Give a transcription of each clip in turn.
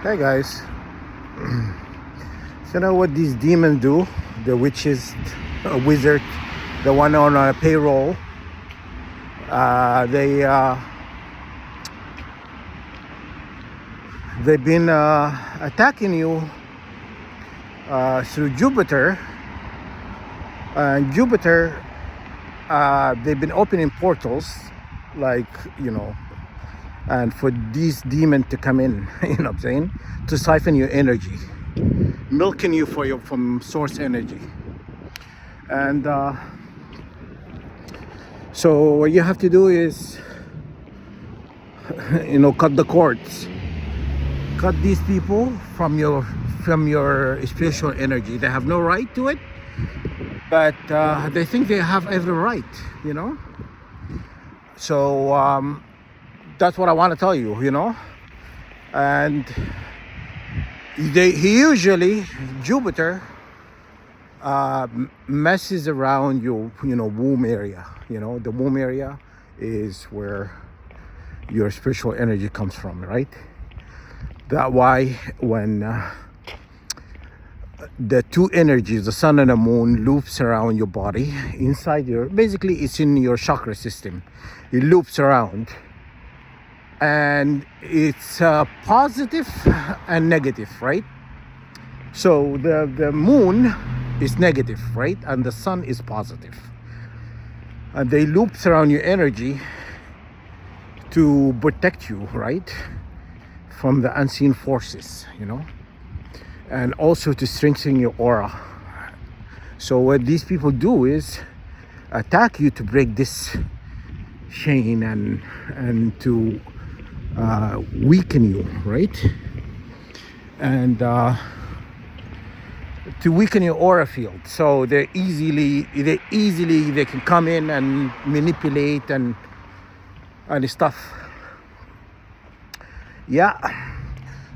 Hey guys, so you know what these demons do? The witches, wizard, the one on a payroll. They've been attacking you through Jupiter, and Jupiter. They've been opening portals, like you know, and for these demons to come in, you know what I'm saying, to siphon your energy, milking you from source energy. And so what you have to do is cut the cords, cut these people from your spiritual energy. They have no right to it, but they think they have every right, so that's what I want to tell you, and he usually, Jupiter, messes around your womb area. The womb area is where your spiritual energy comes from, right? That why when the two energies, the sun and the moon, loops around your body, basically it's in your chakra system. It loops around, and it's positive and negative, right? So the moon is negative, right? And the sun is positive. And they loop around your energy to protect you, right? From the unseen forces, and also to strengthen your aura. So what these people do is attack you to break this chain and to weaken you, right? And to weaken your aura field. So they can come in and manipulate and stuff. Yeah.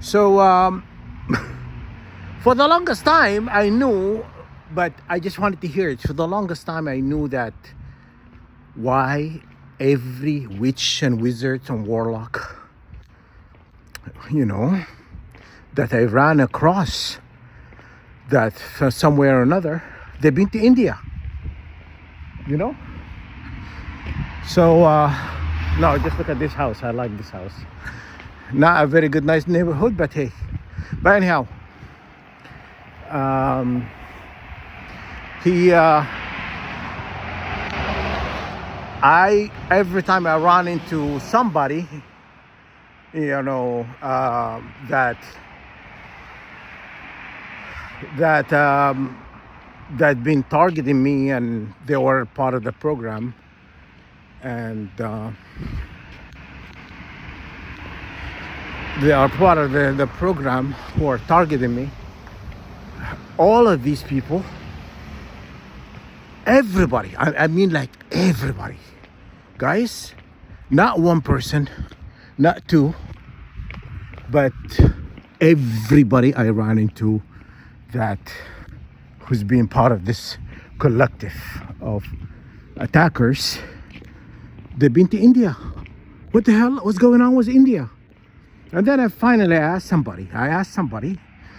So for the longest time I knew, but I just wanted to hear it. For the longest time I knew that why every witch and wizard and warlock, that I ran across, that somewhere or another, they've been to India, So no, just look at this house. I like this house. Not a very good, nice neighborhood, but hey. But anyhow, every time I run into somebody, that been targeting me, and they were part of the program, and they are part of the program who are targeting me. All of these people, everybody, I mean like everybody, guys, not one person, not two, but everybody I ran into that who's being part of this collective of attackers, they've been to India. What the hell was going on with India? And then I finally asked somebody.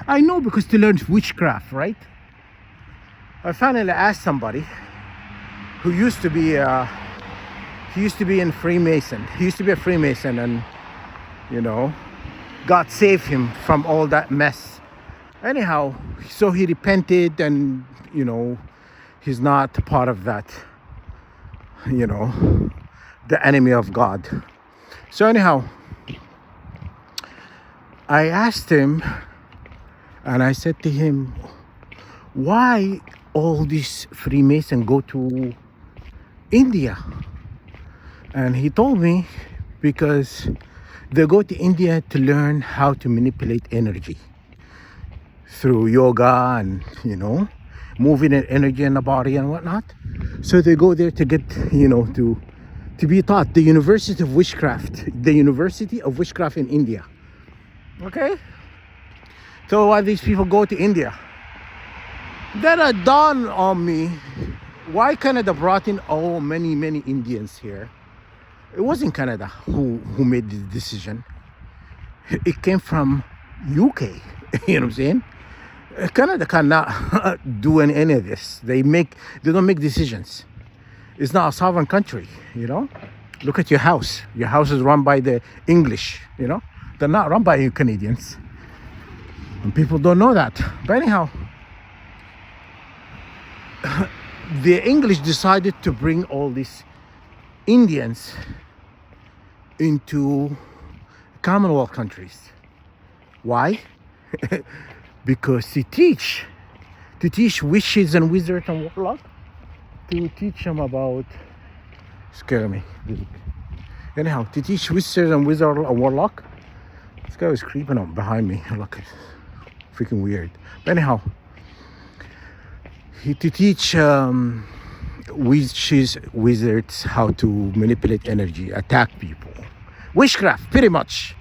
I know, because to learn witchcraft, right? I finally asked somebody who used to be in Freemason. He used to be a Freemason, and God saved him from all that mess. Anyhow, so he repented, and he's not part of that, the enemy of God. So anyhow, I asked him, and I said to him, why all these Freemasons go to India? And he told me, because they go to India to learn how to manipulate energy through yoga and moving an energy in the body and whatnot. So they go there to get to be taught. The University of Witchcraft in India. Okay, so why these people go to India? Then it dawned on me, why Canada brought in many Indians here. It wasn't Canada who made the decision. It came from UK. You know what I'm saying? Canada cannot do any of this. They don't make decisions. It's not a sovereign country, you know. Look at your house. Your house is run by the English, you know. They're not run by you Canadians. And people don't know that. But anyhow, the English decided to bring all these Indians into Commonwealth countries. Why? Because to teach witches and wizards and warlocks, to teach them about, scare me. Anyhow, to teach wizards and wizard and warlock. This guy was creeping up behind me. Look, it's freaking weird. But anyhow, to teach witches, wizards how to manipulate energy, attack people, witchcraft, pretty much.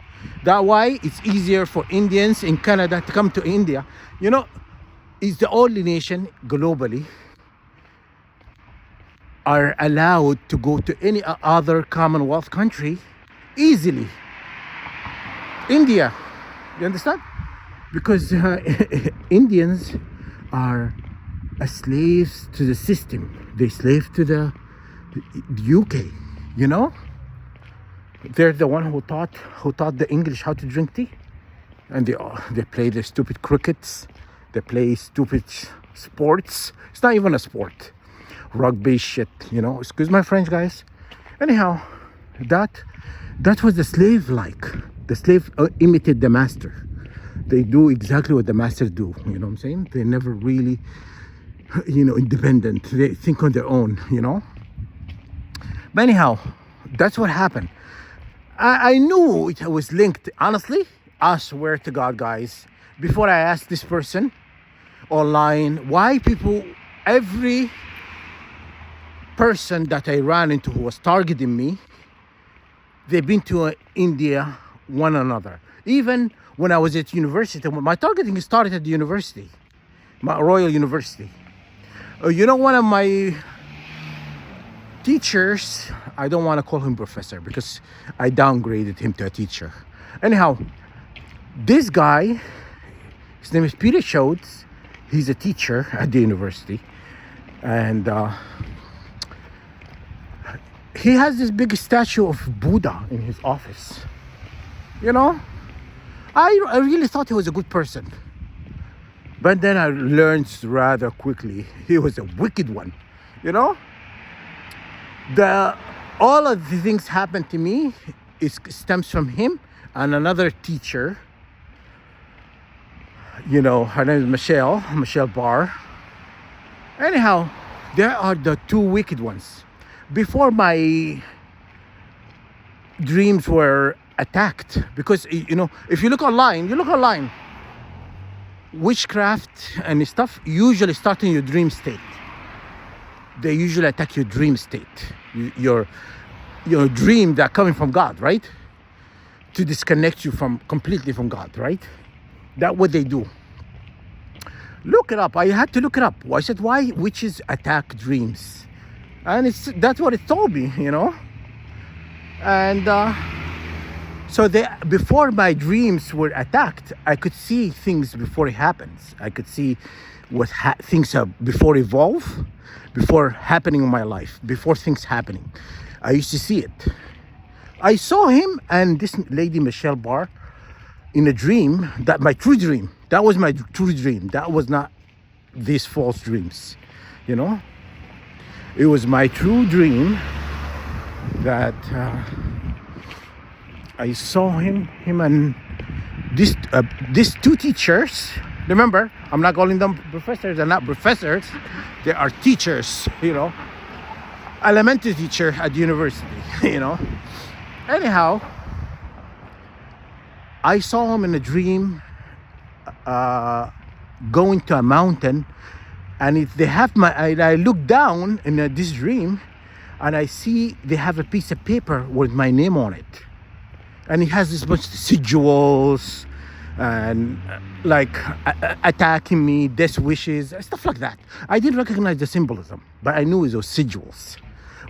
That why it's easier for Indians in Canada to come to India. You know, it's the only nation globally are allowed to go to any other Commonwealth country easily. India, you understand? Because Indians are slaves to the system. They slave to the UK, you know? They're the one who taught the English how to drink tea. And they play the stupid crickets. They play stupid sports. It's not even a sport. Rugby shit, you know. Excuse my French, guys. Anyhow, that was the slave like. The slave imitate the master. They do exactly what the masters do. You know what I'm saying? They never really, you know, independent. They think on their own, you know. But anyhow, that's what happened. I knew it was linked. Honestly, I swear to God, guys, before I asked this person online, why people, every person that I ran into who was targeting me, they've been to India one another. Even when I was at university, my targeting started at the university, my Royal University. You know, one of my teachers, I don't want to call him professor because I downgraded him to a teacher. Anyhow, this guy, his name is Peter Schultz. He's a teacher at the university. And he has this big statue of Buddha in his office. You know, I really thought he was a good person. But then I learned rather quickly he was a wicked one, you know? All of the things happened to me stems from him and another teacher. You know, her name is Michelle Barr. Anyhow, there are the two wicked ones. Before my dreams were attacked, because, you know, if you look online, witchcraft and stuff usually start in your dream state. They usually attack your dream state, your dream that coming from God, right? To disconnect you completely from God, right? That's what they do. Look it up. I had to look it up. I said, why witches attack dreams? And that's what it told me, you know. And so before my dreams were attacked, I could see things before it happens. I could see what things are before evolve, before happening in my life, before things happening. I used to see it. I saw him and this lady Michelle Barr in a dream, that my true dream. That was my true dream. That was not these false dreams, you know. It was my true dream that I saw him and these two teachers. Remember, I'm not calling them professors. They're not professors. They are teachers, you know. Elementary teacher at university, you know. Anyhow, I saw him in a dream going to a mountain, and I look down in this dream, and I see they have a piece of paper with my name on it, and he has this bunch of sigils and like attacking me, death wishes, stuff like that. I didn't recognize the symbolism, but I knew it was sigils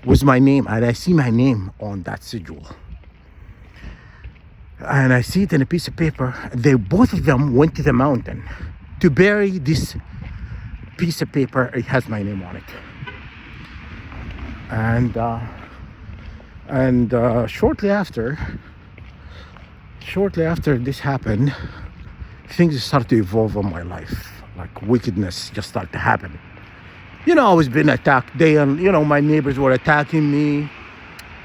was my name, and I see my name on that sigil. and I see it in a piece of paper. They both of them went to the mountain to bury this piece of paper. It has my name on it. And shortly after this happened, things started to evolve in my life. Like wickedness just started to happen. You know, I was being attacked. My neighbors were attacking me.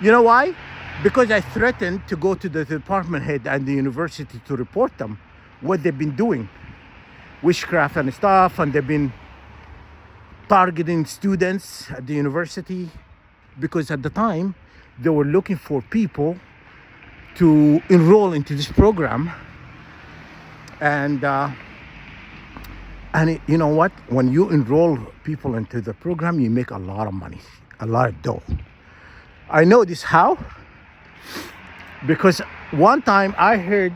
You know why? Because I threatened to go to the department head and the university to report them what they've been doing, witchcraft and stuff, and they've been targeting students at the university, because at the time they were looking for people to enroll into this program. And you know what? When you enroll people into the program, you make a lot of money, a lot of dough. I know this how, because one time I heard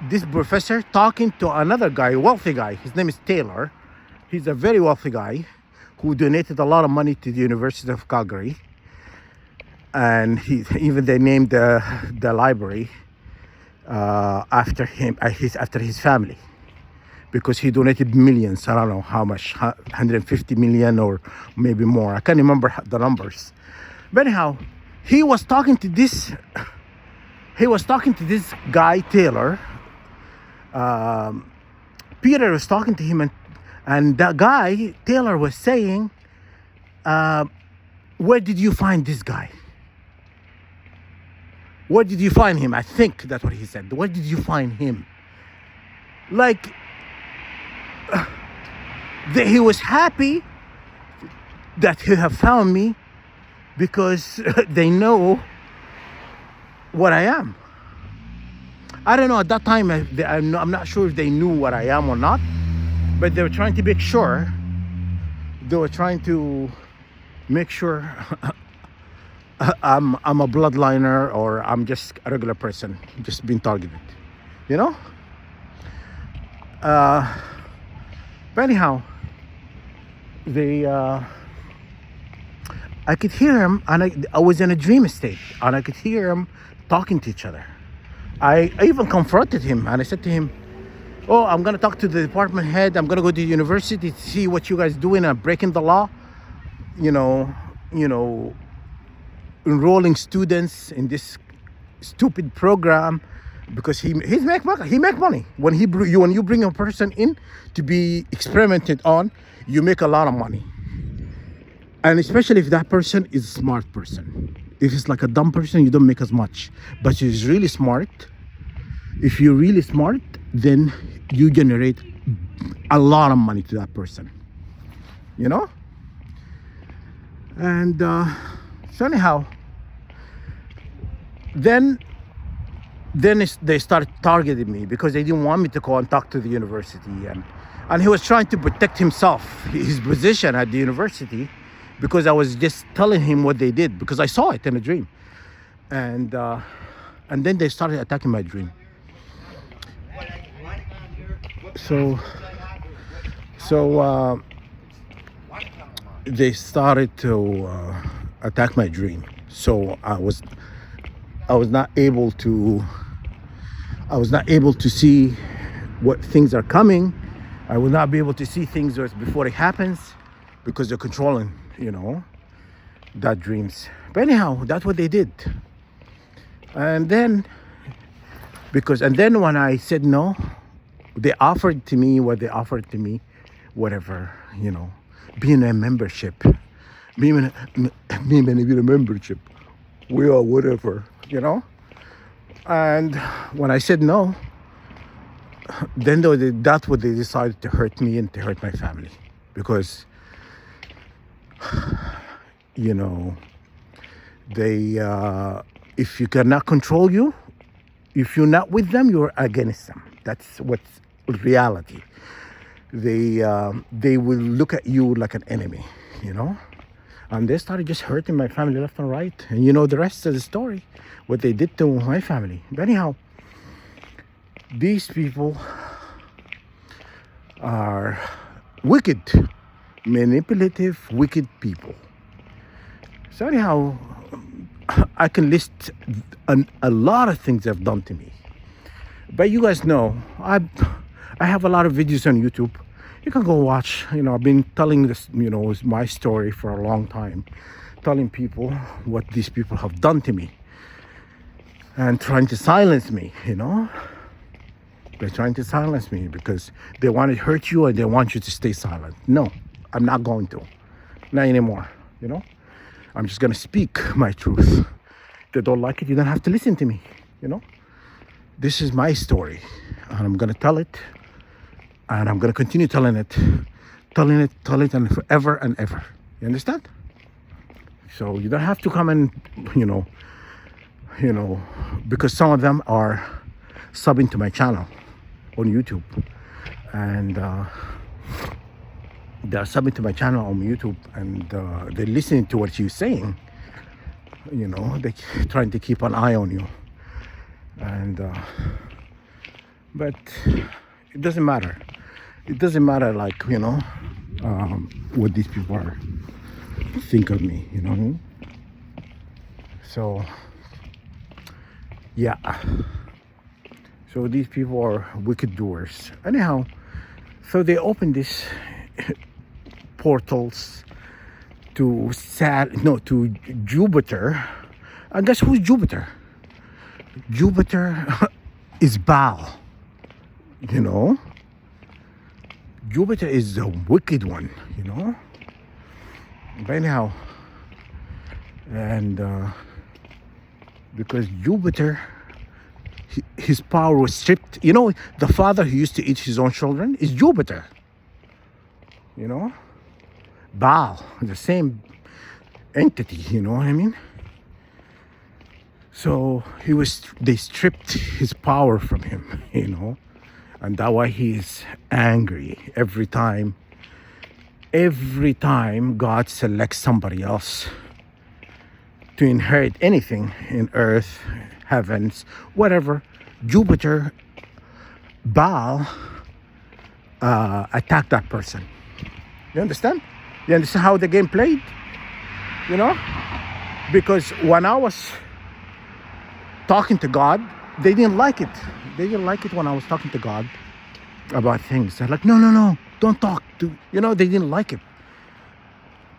this professor talking to another guy, a wealthy guy. His name is Taylor. He's a very wealthy guy who donated a lot of money to the University of Calgary. And they named the library after him, after his family, because he donated millions. I don't know how much, 150 million or maybe more. I can't remember the numbers. But anyhow, he was talking to this guy, Taylor. Peter was talking to him, and that guy, Taylor, was saying, where did you find this guy? Where did you find him? I think that's what he said. Where did you find him? Like, he was happy that he have found me, because they know what I am. I don't know, at that time, I'm not sure if they knew what I am or not, but they were trying to make sure. They were trying to make sure I'm a bloodliner, or I'm just a regular person, just being targeted, you know? But anyhow, I could hear him, and I was in a dream state, and I could hear him talking to each other. I even confronted him, and I said to him, oh, I'm going to talk to the department head. I'm going to go to the university to see what you guys doing and breaking the law. You know, enrolling students in this stupid program, because he make money. When you bring a person in to be experimented on, you make a lot of money. And especially if that person is a smart person. If it's like a dumb person, you don't make as much. But if he's really smart, if you're really smart, then you generate a lot of money to that person, you know? And so anyhow, then they started targeting me, because they didn't want me to go and talk to the university, and he was trying to protect himself, his position at the university, because I was just telling him what they did, because I saw it in a dream. And then they started attacking my dream. So they started to attack my dream. So I was not able to see what things are coming. I will not be able to see things before it happens, because they're controlling, that dreams. But anyhow, that's what they did. And then when I said no, they offered to me what they offered to me, whatever, being a membership, being a membership, we are whatever, And when I said no, then that's what they decided to hurt me and to hurt my family, because they if you cannot control you, if you're not with them, you're against them. That's what's reality. They will look at you like an enemy, and they started just hurting my family left and right. And the rest of the story, what they did to my family. But anyhow, these people are wicked, manipulative, wicked people. So anyhow, I can list a lot of things they've done to me. But you guys know, I have a lot of videos on YouTube. You can go watch. I've been telling this, my story for a long time, telling people what these people have done to me and trying to silence me. They're trying to silence me because they want to hurt you and they want you to stay silent. No, I'm not going to. Not anymore. I'm just going to speak my truth. If they don't like it, you don't have to listen to me. This is my story, and I'm going to tell it, and I'm going to continue telling it, and forever and ever. You understand? So you don't have to come and, because some of them are subbing to my channel on YouTube, and they're subbing to my channel on YouTube, and they're listening to what you're saying. They're trying to keep an eye on you, and but it doesn't matter. It doesn't matter, what these people think of me. So yeah. So these people are wicked doers. Anyhow, so they open these portals to Jupiter. And guess who's Jupiter? Jupiter is Baal. Jupiter is the wicked one, But anyhow, and because Jupiter, his power was stripped. The father who used to eat his own children is Jupiter. Baal, the same entity, you know what I mean? So they stripped his power from him, and that's why he's angry every time God selects somebody else to inherit anything in earth, heavens, whatever. Jupiter, Baal, attacked that person. You understand? You understand how the game played? Because when I was talking to God, they didn't like it. They didn't like it when I was talking to God about things. They're like, no, don't talk to. They didn't like it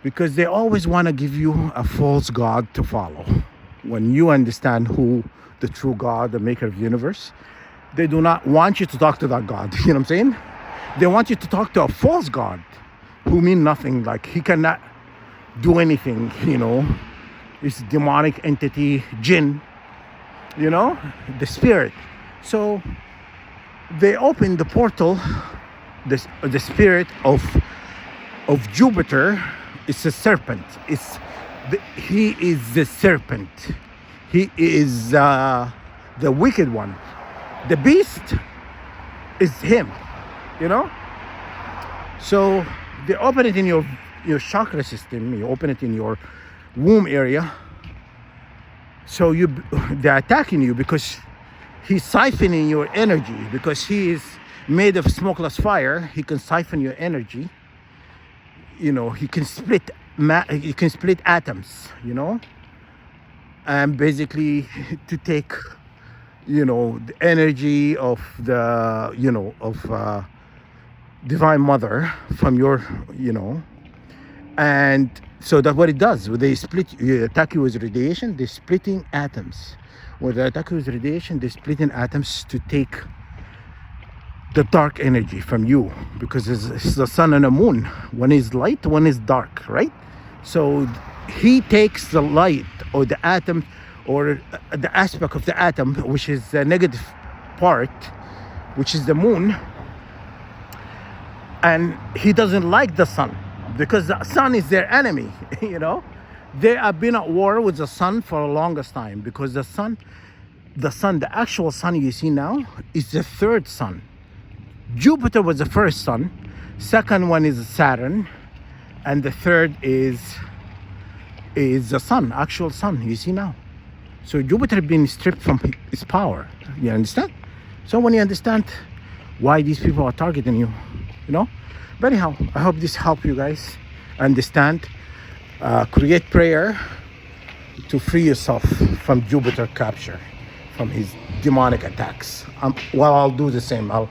because they always want to give you a false God to follow. When you understand who the true God, the maker of the universe, they do not want you to talk to that God. You know what I'm saying? They want you to talk to a false God who mean nothing. Like he cannot do anything. It's demonic entity, jinn. The spirit. So they opened the portal. The spirit of Jupiter is a serpent. He is the serpent. He is the wicked one. The beast is him. So they open it in your chakra system. You open it in your womb area. So they're attacking you because he's siphoning your energy. Because he is made of smokeless fire, he can siphon your energy. He can split atoms. And basically to take, the energy of the, of Divine Mother from your, and so that's what it does. When they attack you with radiation, they're splitting atoms. When they attack you with radiation, they're splitting atoms to take the dark energy from you, because it's the sun and the moon. One is light, one is dark, right? So he takes the light or the atom or the aspect of the atom, which is the negative part, which is the moon, and he doesn't like the sun because the sun is their enemy. They have been at war with the sun for the longest time, because the actual sun you see now is the third sun. Jupiter was the first sun, second one is Saturn, and the third is the sun, actual sun you see now. So Jupiter has been stripped from its power. You understand? So when you understand why these people are targeting you, But anyhow, I hope this helped you guys understand. Create prayer to free yourself from Jupiter capture, from his demonic attacks. Well, I'll do the same. I'll